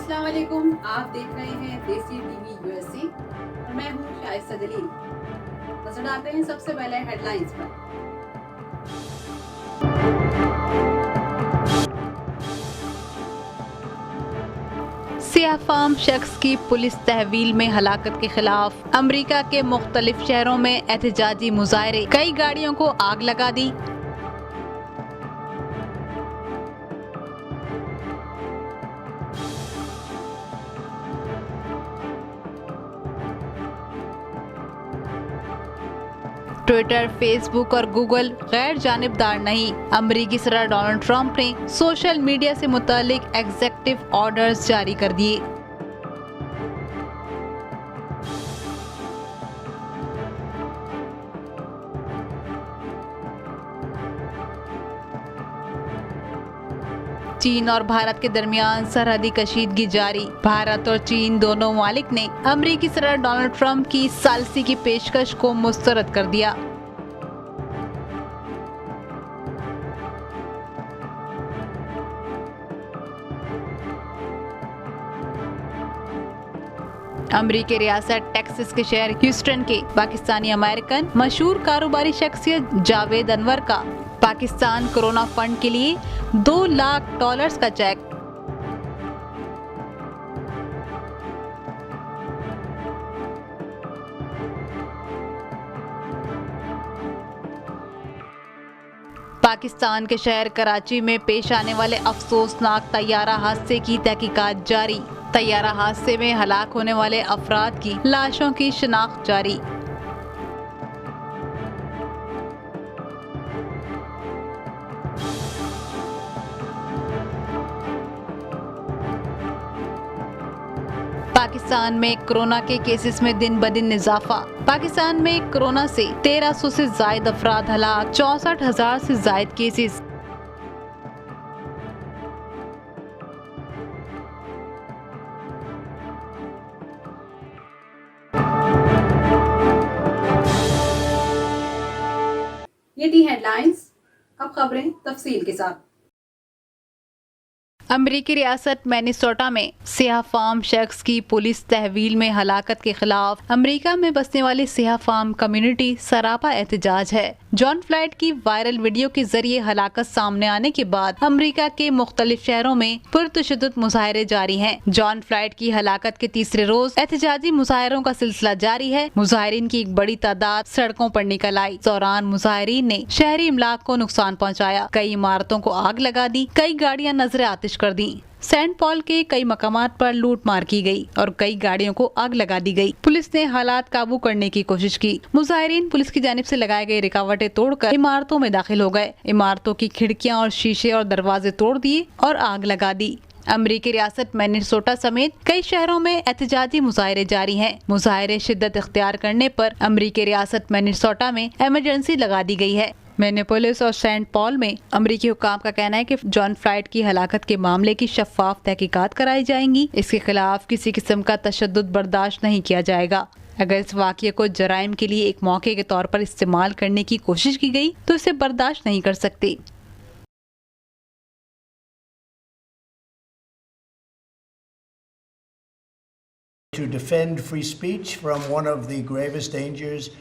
अस्सलाम वालेकुम। आप देख रहे हैं देसी टीवी यूएसए और मैं हूं शाइस्ता जलील। नजर डालते हैं सबसे पहले हेडलाइंस पर। सियाह फाम शख्स की पुलिस तहवील में हलाकत के खिलाफ अमेरिका के मुख्तलिफ शहरों में एहतजाजी मुजाहरे, कई गाड़ियों को आग लगा दी। ट्विटर, फेसबुक और गूगल गैर जानिबदार नहीं। अमरीकी सदर डोनाल्ड ट्रंप ने सोशल मीडिया से मुतालिक एग्जीक्यूटिव ऑर्डर्स जारी कर दिए। चीन और भारत के दरमियान सरहदी कशीदगी जारी। भारत और चीन दोनों ममालिक ने अमरीकी सदर डोनाल्ड ट्रंप की सालसी की पेशकश को मुस्तरद कर दिया। अमरीकी रियासत टेक्सास के शहर ह्यूस्टन के पाकिस्तानी अमेरिकन मशहूर कारोबारी शख्सियत जावेद अनवर का पाकिस्तान कोरोना फंड के लिए $2 लाख का चेक। पाकिस्तान के शहर कराची में पेश आने वाले अफसोसनाक तैयारा हादसे की तहकीकात जारी। तैयारा हादसे में हलाक होने वाले अफराद की लाशों की शिनाख्त जारी। पाकिस्तान में कोरोना के केसेस में दिन ब दिन इजाफा। पाकिस्तान में कोरोना से 1300 से जायद अफराद हलाक, 64,000 से जायद केसेस। ये थी हेडलाइंस। अब खबरें तफसील के साथ। अमरीकी रियासत मिनेसोटा में सियाह फाम शख्स की पुलिस तहवील में हलाकत के खिलाफ अमरीका में बसने वाली सियाह फाम कम्युनिटी सरापा एहतजाज है। जॉन फ्लॉयड की वायरल वीडियो के जरिए हलाकत सामने आने के बाद अमरीका के मुख्तलिफ शहरों में पुरतशद्दुद मुजाहरे जारी हैं। जॉन फ्लॉयड की हलाकत के तीसरे रोज एहतजाजी मुजाहरों का सिलसिला जारी है। मुजाहरीन की एक बड़ी तादाद सड़कों पर निकल आई। इस दौरान मुजाहरीन ने शहरी इमलाक को नुकसान पहुँचाया, कई इमारतों को आग लगा दी, कई गाड़ियाँ नजर आतिश कर दी। सेंट पॉल के कई मकामात पर लूट मार की गई और कई गाड़ियों को आग लगा दी गई। पुलिस ने हालात काबू करने की कोशिश की। मुजाहिरीन पुलिस की जानिब से लगाए गए रुकावटें तोड़कर इमारतों में दाखिल हो गए। इमारतों की खिड़कियां और शीशे और दरवाजे तोड़ दिए और आग लगा दी। अमरीकी रियासत मिनेसोटा समेत कई शहरों में एहतजाजी मुजाहरे जारी हैं। मुजाहरे शिद्दत इख्तियार करने पर अमरीकी रियासत मिनेसोटा में इमरजेंसी लगा दी गई है। मिनेपोलिस और सेंट पॉल में अमरीकी हुक्काम का कहना है कि जॉन फ्लॉयड की हलाकत के मामले की शफाफ तहकीकात कराई जाएंगी। इसके खिलाफ किसी किस्म का तशद्दुद बर्दाश्त नहीं किया जाएगा। अगर इस वाक़ये को जराइम के लिए एक मौके के तौर पर इस्तेमाल करने की कोशिश की गई तो इसे बर्दाश्त नहीं कर सकते। To defend free speech from one of the gravest dangers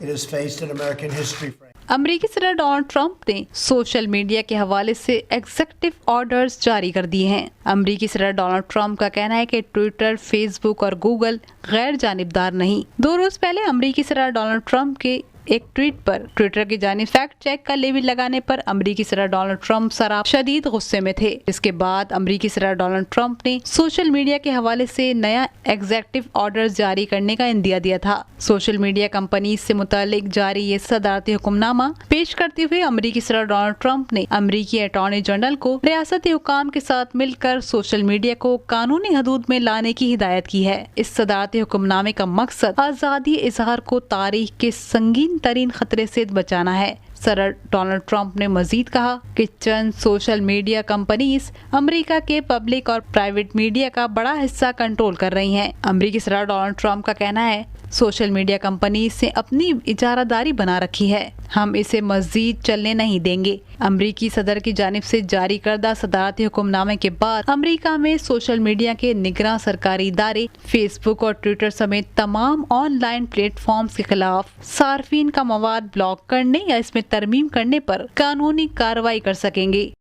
it has faced in American history. अमरीकी सदर डोनाल्ड ट्रंप ने सोशल मीडिया के हवाले से एग्जीक्यूटिव ऑर्डर्स जारी कर दिए हैं। अमरीकी सदर डोनाल्ड ट्रंप का कहना है कि ट्विटर, फेसबुक और गूगल गैर जानिबदार नहीं। 2 रोज पहले अमरीकी सदर डोनाल्ड ट्रंप के एक ट्वीट पर ट्विटर की जानिब फैक्ट चेक का लेबल लगाने पर अमरीकी सदर डोनाल्ड ट्रंप सराप शदीद गुस्से में थे। इसके बाद अमरीकी सदर डोनाल्ड ट्रंप ने सोशल मीडिया के हवाले से नया एग्जीक्यूटिव ऑर्डर जारी करने का इंदिया दिया था। सोशल मीडिया कंपनी से मुतालिक जारी ये सदारती हुक्मनामा पेश करते हुए अमरीकी सदर डोनाल्ड ट्रंप ने अमरीकी अटॉर्नी जनरल को रियासती हुकाम के साथ मिलकर सोशल मीडिया को कानूनी हदूद में लाने की हिदायत की है। इस सदारती हुक्मनामे का मकसद आज़ादी इजहार को तारीख के संगीन तरीन खतरे से बचाना है। सदर डोनाल्ड ट्रंप ने मजीद कहा कि चंद सोशल मीडिया कंपनीज अमेरिका के पब्लिक और प्राइवेट मीडिया का बड़ा हिस्सा कंट्रोल कर रही हैं। अमेरिकी सदर डोनाल्ड ट्रंप का कहना है सोशल मीडिया कंपनीज से अपनी इजारादारी बना रखी है, हम इसे मजीद चलने नहीं देंगे। अमरीकी सदर की जानिब से जारी करदा सदारती हुक्मनामे के बाद अमरीका में सोशल मीडिया के निगरां सरकारी इदारे फेसबुक और ट्विटर समेत तमाम ऑनलाइन प्लेटफॉर्म्स के खिलाफ सार्फिन का मवाद ब्लॉक करने या इसमें तरमीम करने पर कानूनी कार्रवाई कर सकेंगे।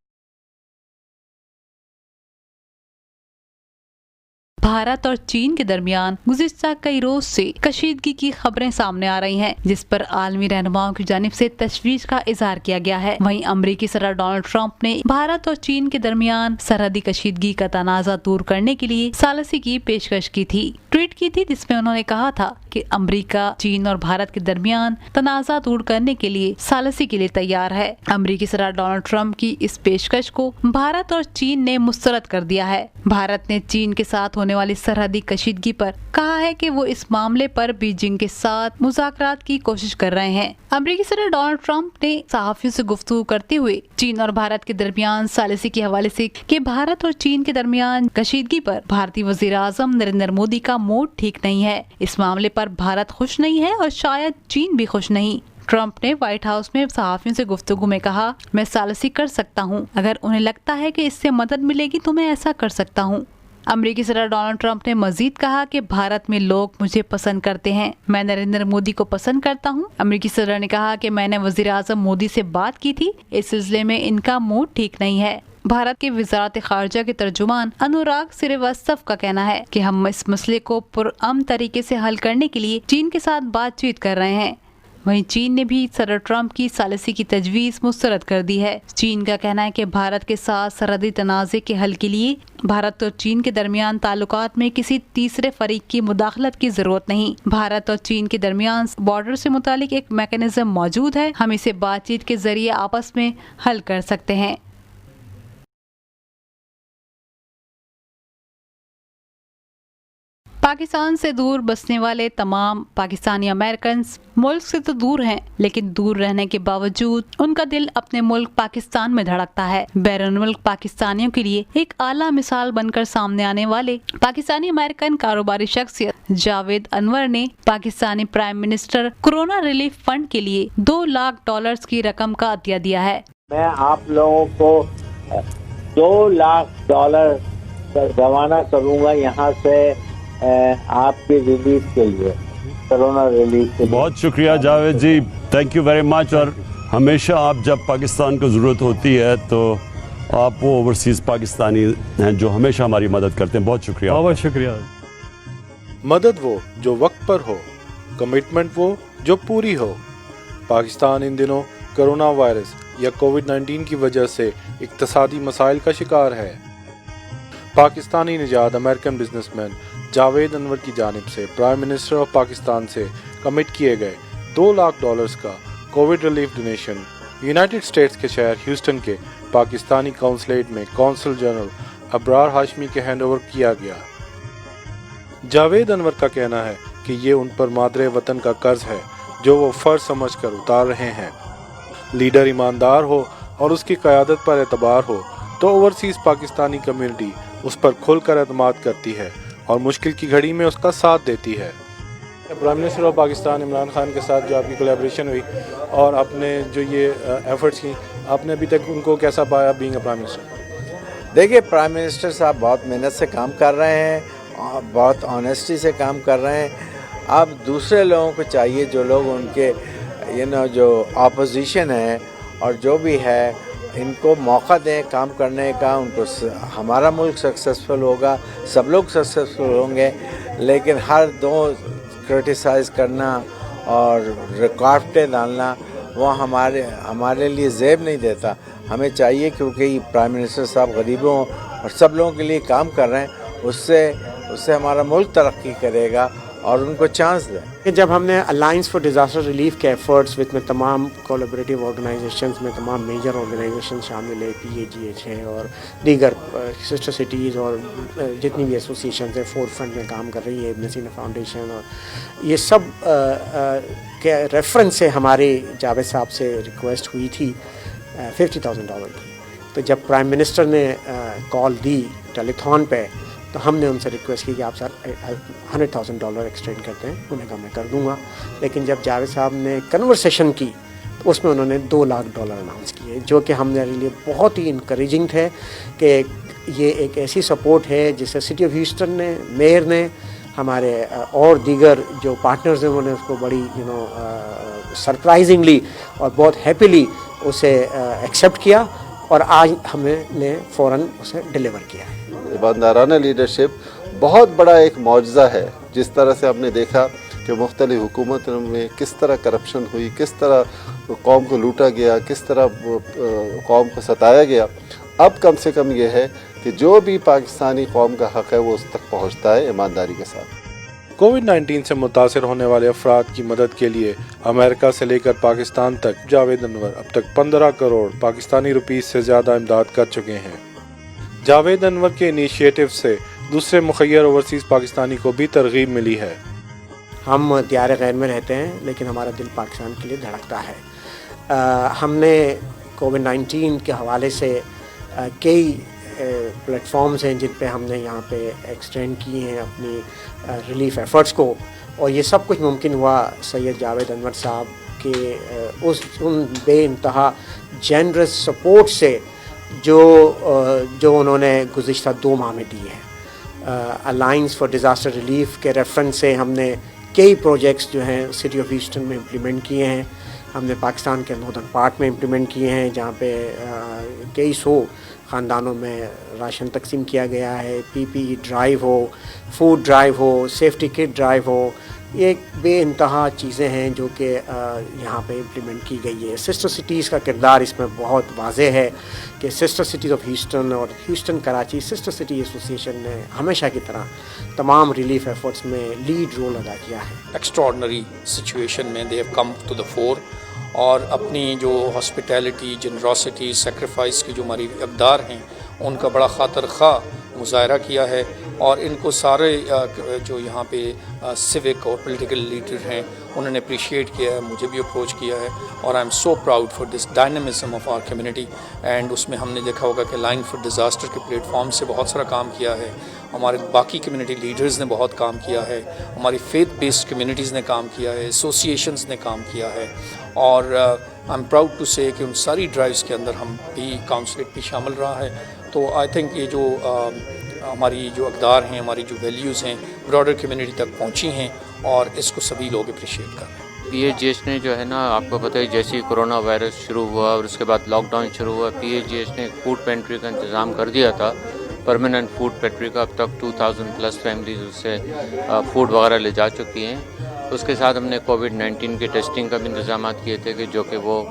भारत और चीन के दरमियान गुज़िश्ता कई रोज से कशीदगी की खबरें सामने आ रही हैं, जिस पर आलमी रहनुमाओं की जानिब से तशवीश का इजहार किया गया है। वहीं अमरीकी सदर डोनाल्ड ट्रंप ने भारत और चीन के दरमियान सरहदी कशीदगी का तनाज़ा दूर करने के लिए सालसी की पेशकश की थी, ट्वीट की थी, जिसमें उन्होंने कहा था कि अमरीका चीन और भारत के दरमियान तनाज़ा दूर करने के लिए सालसी के लिए तैयार है। अमरीकी सदर डोनाल्ड ट्रंप की इस पेशकश को भारत और चीन ने मुस्तरद कर दिया है। भारत ने चीन के साथ होने वाली सरहदी कशीदगी पर कहा है कि वो इस मामले पर बीजिंग के साथ मुज़ाकरात की कोशिश कर रहे हैं। अमरीकी सदर डोनाल्ड ट्रंप ने सहाफ़ियों से गुफ्तगू करते हुए चीन और भारत के दरमियान सालिसी के हवाले से कि भारत और चीन के दरमियान कशीदगी पर भारतीय वज़ीर आज़म नरेंद्र मोदी का मूड ठीक नहीं है। इस मामले पर भारत खुश नहीं है और शायद चीन भी खुश नहीं। ट्रंप ने व्हाइट हाउस में सहाफ़ियों से गुफ्तगू में कहा, मैं सालिसी कर सकता हूँ, अगर उन्हें लगता है कि इससे मदद मिलेगी तो मैं ऐसा कर सकता हूँ। अमरीकी सदर डोनाल्ड ट्रंप ने मजीद कहा कि भारत में लोग मुझे पसंद करते हैं, मैं नरेंद्र मोदी को पसंद करता हूं। अमरीकी सदर ने कहा कि मैंने वजीर आज़म मोदी से बात की थी, इस सिलसिले में इनका मूड ठीक नहीं है। भारत के वज़ारत ख़ारजा के तर्जुमान अनुराग श्रीवास्तव का कहना है कि हम इस मसले को पुरअमन तरीके से हल करने के लिए चीन के साथ बातचीत कर रहे हैं। वहीं चीन ने भी सदर ट्रंप की सालिसी की तजवीज़ मुस्तरद कर दी है। चीन का कहना है कि भारत के साथ सरहदी तनाज़े के हल के लिए भारत और चीन के दरमियान ताल्लुकात में किसी तीसरे फरीक की मुदाखलत की जरूरत नहीं। भारत और चीन के दरमियान बॉर्डर से मुतालिक एक मैकेनिज्म मौजूद है, हम इसे बातचीत के जरिए आपस में हल कर सकते हैं। पाकिस्तान से दूर बसने वाले तमाम पाकिस्तानी अमेरिकन मुल्क से तो दूर हैं, लेकिन दूर रहने के बावजूद उनका दिल अपने मुल्क पाकिस्तान में धड़कता है। बैरून मुल्क पाकिस्तानियों के लिए एक आला मिसाल बनकर सामने आने वाले पाकिस्तानी अमेरिकन कारोबारी शख्सियत जावेद अनवर ने Pakistani prime minister corona relief fund के लिए $2 लाख की रकम का अतिया दिया है। मैं आप लोगों को $2 लाख रवाना करूँगा यहाँ से आपके रिलीफ के लिए, कोरोना रिलीफ के लिए। बहुत शुक्रिया जावेद जी, थैंक यू वेरी मच। और हमेशा आप जब पाकिस्तान को ज़रूरत होती है तो आप वो ओवरसीज़ पाकिस्तानी हैं जो हमेशा हमारी मदद करते हैं। बहुत शुक्रिया, बहुत शुक्रिया। मदद वो जो वक्त पर हो, कमिटमेंट वो जो पूरी हो। पाकिस्तान इन दिनों कोरोना वायरस या कोविड-19 की वजह से इक्तसादी मसाइल का शिकार है। पाकिस्तानी निजात अमेरिकन बिजनेसमैन जावेद अनवर की जानिब से प्राइम मिनिस्टर ऑफ पाकिस्तान से कमिट किए गए $2 लाख का Covid relief donation United states के शहर ह्यूस्टन के पाकिस्तानी काउंसलेट में कौंसल जनरल अबरार हाशमी के हैंड ओवर किया गया। जावेद अनवर का कहना है कि ये उन पर मादरे वतन का कर्ज है जो वो फर्ज समझ कर उतार रहे हैं। लीडर ईमानदार हो और उसकी क़यादत पर एतबार हो तो ओवरसीज़ पाकिस्तानी कम्युनिटी उस पर खुलकर एतमाद करती है और मुश्किल की घड़ी में उसका साथ देती है। Prime minister of Pakistan Imran Khan के साथ जो आपकी कोलैबोरेशन हुई और आपने जो ये एफर्ट्स की, आपने अभी तक उनको कैसा पाया बीइंग अ प्राइम मिनिस्टर? देखिए, प्राइम मिनिस्टर साहब बहुत मेहनत से काम कर रहे हैं, बहुत ऑनेस्टी से काम कर रहे हैं। अब दूसरे लोगों को चाहिए, जो लोग उनके जो अपोजिशन है और जो भी है, इनको मौका दें काम करने का। उनको हमारा मुल्क सक्सेसफुल होगा, सब लोग सक्सेसफुल होंगे, लेकिन हर दो क्रिटिसाइज़ करना और रुकावटें डालना वो हमारे लिए ज़ेब नहीं देता। हमें चाहिए, क्योंकि प्राइम मिनिस्टर साहब गरीबों और सब लोगों के लिए काम कर रहे हैं, उससे हमारा मुल्क तरक्की करेगा और उनको चांस दें। जब हमने अलायंस फॉर डिज़ास्टर रिलीफ के एफर्ट्स में तमाम कोलैबोरेटिव ऑर्गेनाइजेशंस में तमाम मेजर ऑर्गेनाइजेशन शामिल है, PAGH है और दीगर सिस्टर सिटीज़ और जितनी भी एसोसिएशन है फोर फ्रंट में काम कर रही है, नसीना फाउंडेशन, और ये सब के रेफरेंस से हमारे जावेद साहब से रिक्वेस्ट हुई थी $50,000 की। तो जब प्राइम मिनिस्टर ने कॉल दी टेलीथॉन पे, तो हमने उनसे रिक्वेस्ट की कि आप सर $100,000 एक्सटेंड करते हैं। उन्होंने कहा मैं कर दूंगा। लेकिन जब जावेद साहब ने कन्वर्सेशन की उसमें उन्होंने $2 लाख अनाउंस किए, जो कि हमारे लिए बहुत ही इंकरेजिंग थे कि ये एक ऐसी सपोर्ट है जिससे सिटी ऑफ ह्यूस्टन ने, मेयर ने, हमारे और दीगर जो पार्टनर्स हैं उन्होंने उसको बड़ी सरप्राइजिंगली और बहुत हैप्पीली उसे एक्सेप्ट किया और आज हमने फ़ौरन उसे डिलीवर किया है। ईमानदाराना लीडरशिप बहुत बड़ा एक मौजज़ा है। जिस तरह से आपने देखा कि मुख्तलिफ हुकूमतों में किस तरह करप्शन हुई, किस तरह कौम को लूटा गया, किस तरह कौम को सताया गया, अब कम से कम ये है कि जो भी पाकिस्तानी कौम का हक़ है वो उस तक पहुँचता है ईमानदारी के साथ। कोविड-19 से मुतासिर होने वाले अफराद की मदद के लिए अमेरिका से लेकर पाकिस्तान तक जावेद अनवर अब तक 15 करोड़ पाकिस्तानी रुपीस से ज़्यादा इमदाद कर चुके हैं। जावेद अनवर के इनिशिएटिव से दूसरे मुखय्यर ओवरसीज़ पाकिस्तानी को भी तरगीब मिली है। हम दियार गैर में रहते हैं लेकिन हमारा दिल पाकिस्तान के लिए धड़कता है। हमने कोविड-19 के हवाले से कई प्लेटफॉर्म्स हैं जिन पे हमने यहाँ पे एक्सटेंड किए हैं अपनी रिलीफ एफ़र्ट्स को, और ये सब कुछ मुमकिन हुआ सैयद जावेद अनवर साहब के उन बेइंतहा जेनरस सपोर्ट से जो उन्होंने गुज़िश्ता 2 माह में दी है। अलायंस फॉर डिज़ास्टर रिलीफ के रेफरेंस से हमने कई प्रोजेक्ट्स जो हैं सिटी ऑफ ह्यूस्टन में इम्प्लीमेंट किए हैं। हमने पाकिस्तान के नॉर्दर्न पार्ट में इम्प्लीमेंट किए हैं जहाँ पे कई सौ ख़ानदानों में राशन तकसीम किया गया है। PPE ड्राइव हो, फूड ड्राइव हो, सेफ्टी किट ड्राइव हो, ये बेइंतहा चीज़ें हैं जो कि यहाँ पे इम्प्लीमेंट की गई है। सिस्टर सिटीज़ का किरदार इसमें बहुत वाज़ेह है कि सिस्टर सिटीज़ ऑफ ह्यूस्टन और Houston Karachi sister city association ने हमेशा की तरह तमाम रिलीफ एफर्ट्स में लीड रोल अदा किया है। एक्स्ट्रॉर्डनरी सिचुएशन में they have come to the fore और अपनी जो हॉस्पिटैलिटी, जनरोसिटी, सेक्रीफाइस की जो हमारी अक़दार हैं उनका बड़ा खातर खा मुज़ाहरा किया है। और इनको सारे जो यहाँ पे सिविक और पॉलिटिकल लीडर हैं उन्होंने अप्रिशिएट किया है, मुझे भी अप्रोच किया है और I am so proud for this dynamism of our community. And उसमें हमने देखा होगा कि लाइन फॉर डिज़ास्टर के प्लेटफॉर्म से बहुत सारा काम किया है, हमारे बाकी कम्युनिटी लीडर्स ने बहुत काम किया है, हमारी फेथ बेस्ड कम्युनिटीज़ ने काम किया है, एसोसिएशंस ने काम किया है। और आई एम प्राउड टू से कि उन सारी ड्राइव्स के अंदर हम भी काउंसलेट भी शामिल रहा है। तो आई थिंक ये जो हमारी जो अक़दार हैं, हमारी जो वैल्यूज़ हैं ब्रॉडर कम्युनिटी तक पहुँची हैं और इसको सभी लोग अप्रिशिएट कर रहे हैं। PHGH ने जो है ना, आपको पता है जैसे ही कोरोना वायरस शुरू हुआ और उसके बाद लॉकडाउन शुरू हुआ, PHGH ने फूड पेंट्री का इंतज़ाम कर दिया था, परमानेंट फूड पेंट्री का। अब तक 2000 प्लस फैमिलीज उससे फूड वगैरह ले जा चुकी हैं। उसके साथ हमने कोविड-19 के टेस्टिंग का भी इंतजाम किए थे कि जो कि वो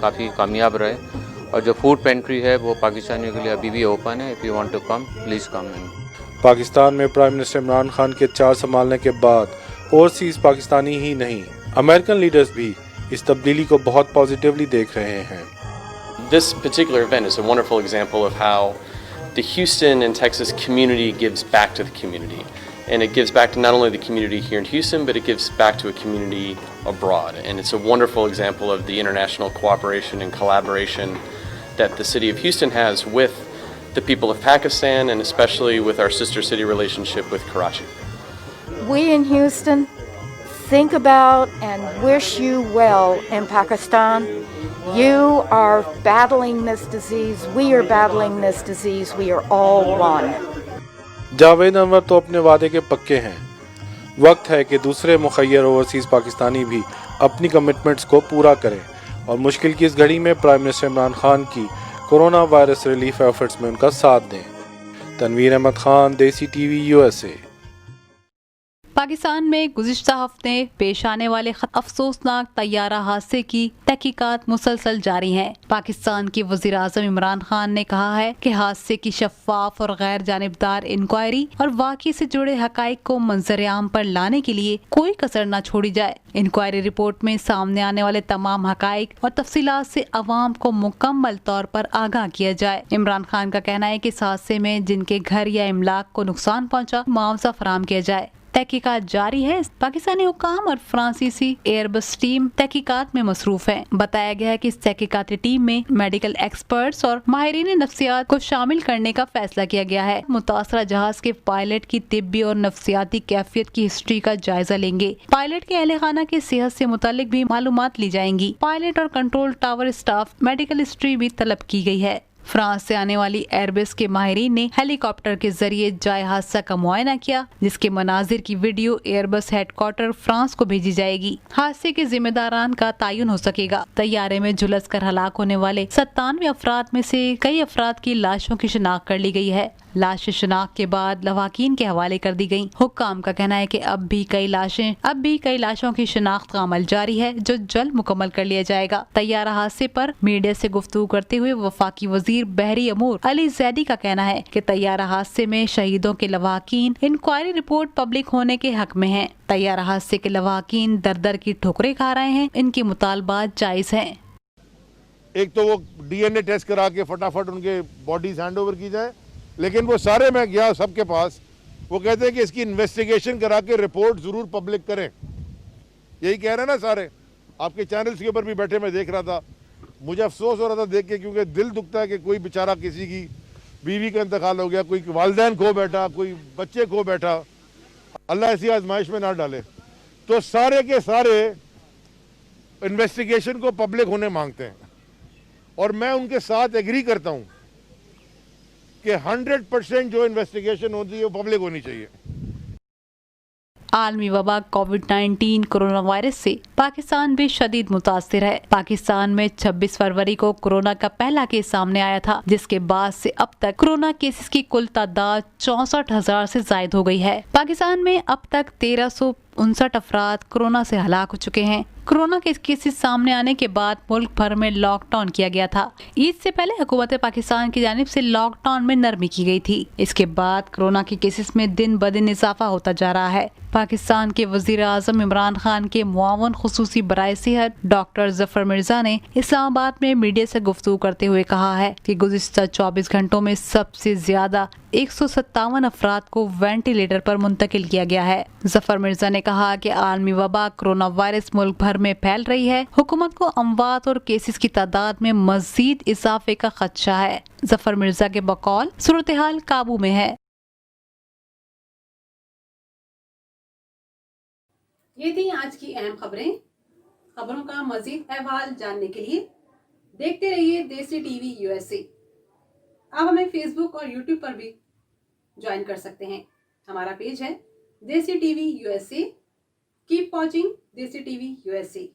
काफ़ी कामयाब रहे। और जो फूड पेंट्री है वो पाकिस्तानियों के लिए अभी भी ओपन है। If you want to come please come in. Pakistan में प्राइम मिनिस्टर इमरान खान के 4 संभालने के बाद ओवरसीज़ पाकिस्तानी ही नहीं, अमेरिकन लीडर्स भी इस तब्दीली को बहुत पॉजिटिवली देख रहे हैं। This particular event is a wonderful example of how the Houston and Texas community gives back to the community. And it gives back to not only the community here in Houston, but it gives back to a community abroad. And it's a wonderful example of the international cooperation and collaboration that the city of Houston has with the people of Pakistan, and especially with our sister city relationship with Karachi. We in Houston think about and wish you well in Pakistan. You are battling this disease. We are battling this disease. We are all one. Javed Anwar तो अपने वादे के पक्के हैं। वक्त है कि दूसरे मुखय्यर ओवरसीज़ पाकिस्तानी भी अपनी कमिटमेंट्स को पूरा करें और मुश्किल की इस घड़ी में प्राइम मिनिस्टर इमरान खान की कोरोना वायरस रिलीफ एफर्ट्स में उनका साथ दें। तनवीर अहमद खान, देसी टीवी, USA। पाकिस्तान में गुज़िश्ता हफ्ते पेश आने वाले अफसोसनाक तैयारा हादसे की तहकीकात मुसलसल जारी हैं। पाकिस्तान के वज़ीर आज़म इमरान खान ने कहा है कि हादसे की शफ़ाफ और गैर जानिबदार इंक्वायरी और वाक़े से जुड़े हक़ाइक़ को मंज़र-ए-आम पर लाने के लिए कोई कसर न छोड़ी जाए। इंक्वायरी रिपोर्ट में सामने आने वाले तमाम हक़ाइक़ और तफसीलात से अवाम को मुकम्मल तौर पर आगाह किया जाए। इमरान खान का कहना है कि इस हादसे में जिनके घर या इमलाक को नुकसान पहुँचा, मुआवजा फराहम किया जाए तहकीकात जारी है। पाकिस्तानी हुक्काम और फ्रांसीसी एयरबस टीम तहकीकात में मसरूफ है। बताया गया है कि इस तहकीकाती टीम में मेडिकल एक्सपर्ट्स और माहिरीन नफ्सियात को शामिल करने का फैसला किया गया है। मुतासरा जहाज के पायलट की तिब्बी और नफ्सियाती कैफियत की हिस्ट्री का जायजा लेंगे। पायलट के अहले खाना की सेहत से मुतालिक भी मालूमात ली जाएंगी। पायलट और control tower staff medical history भी तलब की गई है। फ्रांस से आने वाली एयरबेस के माहिरीन ने हेलीकॉप्टर के जरिए जाए हादसा का मुआयना किया, जिसके मनाजिर की वीडियो एयरबस हेडक्वार्टर फ्रांस को भेजी जाएगी। हादसे के जिम्मेदारान का तयन हो सकेगा। तैयारे में झुलस कर हलाक होने वाले 97 अफराद में से कई अफराद की लाशों की शिनाख्त कर ली गई है। लाशें शिनाख्त के बाद लवाकीन के हवाले कर दी गयी। हुक्काम का कहना है कि अब भी कई लाशों की शिनाख्त का अमल जारी है, जो जल्द मुकम्मल कर लिया जाएगा। तैयारा हादसे पर मीडिया से गुफ्तगू करते हुए वफाकी वजीर बहरी अमूर अली जैदी का कहना है कि तैयारा हादसे में शहीदों के लवाकीन इंक्वायरी रिपोर्ट पब्लिक होने के हक में है। तैयारा हादसे के लवाकीन दर दर की ठोकरें खा रहे हैं। इनकी मुतालबात जायज हैं। एक तो वो DNA टेस्ट करा के फटाफट उनके बॉडीज हैंड ओवर की जाए, लेकिन वो सारे मैं गया सबके पास, वो कहते हैं कि इसकी इन्वेस्टिगेशन करा के रिपोर्ट जरूर पब्लिक करें। यही कह रहे हैं ना सारे, आपके चैनल्स के ऊपर भी बैठे मैं देख रहा था। मुझे अफसोस हो रहा था देख के, क्योंकि दिल दुखता है कि कोई बेचारा किसी की बीवी का इंतकाल हो गया, कोई वालिदैन खो बैठा, कोई बच्चे खो बैठा। अल्लाह ऐसी आजमाइश में ना डाले। तो सारे के सारे इन्वेस्टिगेशन को पब्लिक होने मांगते हैं, और मैं उनके साथ एग्री करता हूं कि 100% जो इन्वेस्टिगेशन होती है वो पब्लिक होनी चाहिए। आलमी वबा कोविड-19 कोरोना वायरस से पाकिस्तान भी शदीद मुतासिर है। पाकिस्तान में 26 फरवरी को कोरोना का पहला केस सामने आया था, जिसके बाद से अब तक कोरोना केसेस की कुल तादाद 64,000 से जायद हो गई है। पाकिस्तान में अब तक 1359 अफराद कोरोना से हलाक हो चुके हैं। कोरोना के केसेस सामने आने के बाद मुल्क भर में लॉकडाउन किया गया था। ईद से पहले हुकूमत पाकिस्तान की जानिब से लॉकडाउन में नरमी की गई थी। इसके बाद कोरोना के केसेस में दिन ब दिन इजाफा होता जा रहा है। पाकिस्तान के वजीर आजम इमरान खान के मुआवन खुसूसी बराए सेहत डॉक्टर जफर मिर्जा ने इस्लामाबाद में मीडिया से गुफ्तगू करते हुए कहा है कि गुज़िश्ता 24 घंटों में सबसे ज्यादा 157 अफराद को वेंटिलेटर पर मुंतकिल किया गया है। जफर मिर्जा ने कहा कि आलमी वबा कोरोना वायरस मुल्क भर में फैल रही है। हुकूमत को अमवात और केसेस की तादाद में मजीद इजाफे का खदशा है। जफर मिर्जा के बकौल सूरत हाल काबू में है। ये थी आज की अहम खबरें। खबरों का मजीद अहवाल जानने के लिए देखते रहिए देसी टीवी USA। आप हमें फेसबुक और यूट्यूब पर भी ज्वाइन कर सकते हैं। हमारा पेज है देसी टीवी USA। कीप वॉचिंग देसी टीवी USA।